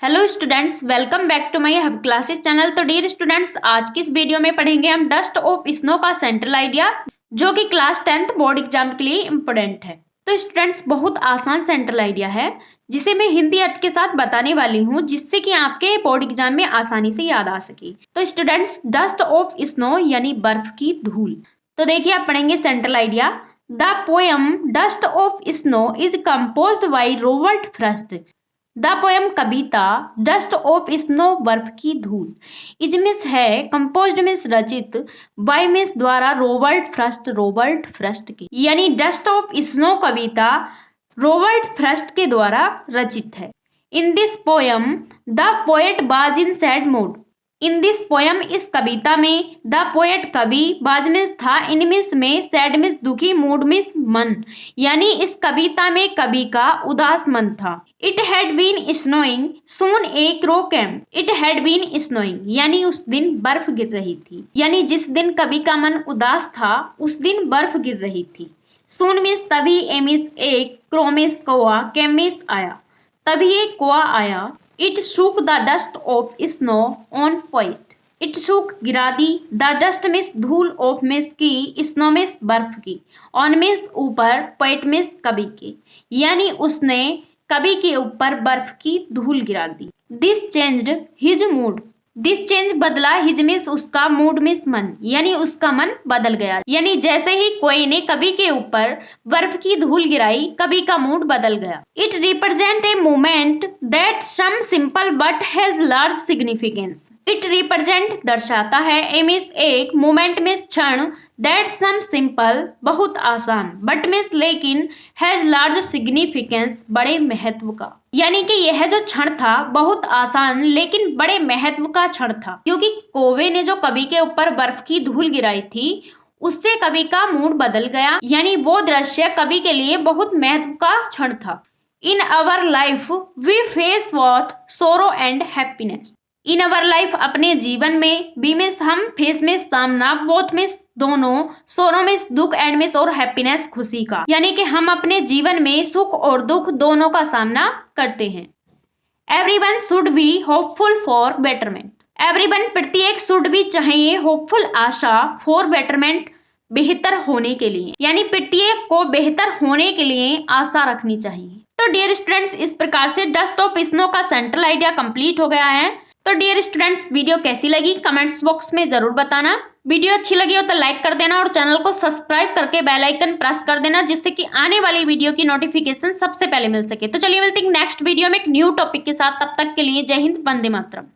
Hello students, welcome back to my hub classes channel. तो dear students, आज की इस वीडियो में पढ़ेंगे हम डस्ट ऑफ स्नो का सेंट्रल आइडिया, जो कि क्लास 10th बोर्ड एग्जाम के लिए इम्पोर्टेंट है। तो स्टूडेंट्स, बहुत आसान सेंट्रल आइडिया है जिसे मैं हिंदी अर्थ के साथ बताने वाली हूँ, जिससे कि आपके बोर्ड एग्जाम में आसानी से याद आ सके। तो स्टूडेंट्स, डस्ट ऑफ स्नो यानी बर्फ की धूल। तो देखिए, आप पढ़ेंगे central idea. The poem dust of snow is composed by Robert Frost. The poem Kavita dust of snow बर्फ की धूल इज मिस है कंपोज्ड मिस रचित बाय मिस द्वारा रॉबर्ट फ्रॉस्ट की, यानी dust of snow Kavita Robert Frost के द्वारा रचित है। In this poem the poet was in sad mood. In this poem, इस कविता में, द पोएट कवि, बाज मिस था, इन मिस में, सैड मिस दुखी, मूड मिस मन, यानी इस कविता में कवि का उदास मन था। It had been snowing soon a crow came. It had been snowing यानी उस दिन बर्फ गिर रही थी, यानी जिस दिन कवि का मन उदास था उस दिन बर्फ गिर रही थी। सून मिस तभी, ए मिस एक, क्रो मिस कौआ, केम मिस आया, तभी एक कौआ आया। It shook the dust of snow on poet. It shook गिरा दी, द डस्ट मिस धूल, ऑफ मिस की, स्नो मिस बर्फ की, ऑन मिस ऊपर, पोइट मिस कवि के, यानी उसने कवि के ऊपर बर्फ की धूल गिरा दी। This changed his mood. This change बदला, हिज मिस उसका, मूड मिस मन, यानी उसका मन बदल गया, यानी जैसे ही कोई ने कवि के ऊपर बर्फ की धूल गिराई, कवि का मूड बदल गया। It represent a moment that seems simple but has large significance. It represent दर्शाता है, ए मिस एक, मोमेंट मिस क्षण, दैट सम सिंपल बहुत आसान, बट मिस लेकिन, हैज लार्ज सिग्निफिकेंस बड़े महत्व का, यानी कि यह जो क्षण था बहुत आसान लेकिन बड़े महत्व का क्षण था, क्योंकि कौवे ने जो कवि के ऊपर बर्फ की धूल गिराई थी उससे कवि का मूड बदल गया, यानी वो दृश्य कवि के लिए बहुत महत्व का क्षण था। In our life we face both sorrow and happiness. In our life अपने जीवन में, बी में हम, फेस में सामना, बोथ में दोनों, सोरो में दुख, एंड में और हैप्पीनेस खुशी का, यानी कि हम अपने जीवन में सुख और दुख दोनों का सामना करते हैं। Everyone should be hopeful for betterment. Everyone प्रत्येक शुड भी चाहिए, होपफुल आशा, फॉर बेटरमेंट बेहतर होने के लिए, यानी प्रत्येक को बेहतर होने के लिए आशा रखनी चाहिए। तो डियर स्टूडेंट्स, इस प्रकार से डस्ट ऑफ स्नो का सेंट्रल आइडिया कंप्लीट हो गया है। तो डियर स्टूडेंट्स, वीडियो कैसी लगी कमेंट्स बॉक्स में जरूर बताना। वीडियो अच्छी लगी हो तो लाइक कर देना और चैनल को सब्सक्राइब करके बेल आइकन प्रेस कर देना, जिससे कि आने वाली वीडियो की नोटिफिकेशन सबसे पहले मिल सके। तो चलिए मिलते हैं नेक्स्ट वीडियो में एक न्यू टॉपिक के साथ। तब तक के लिए जय हिंद, वंदे मातरम।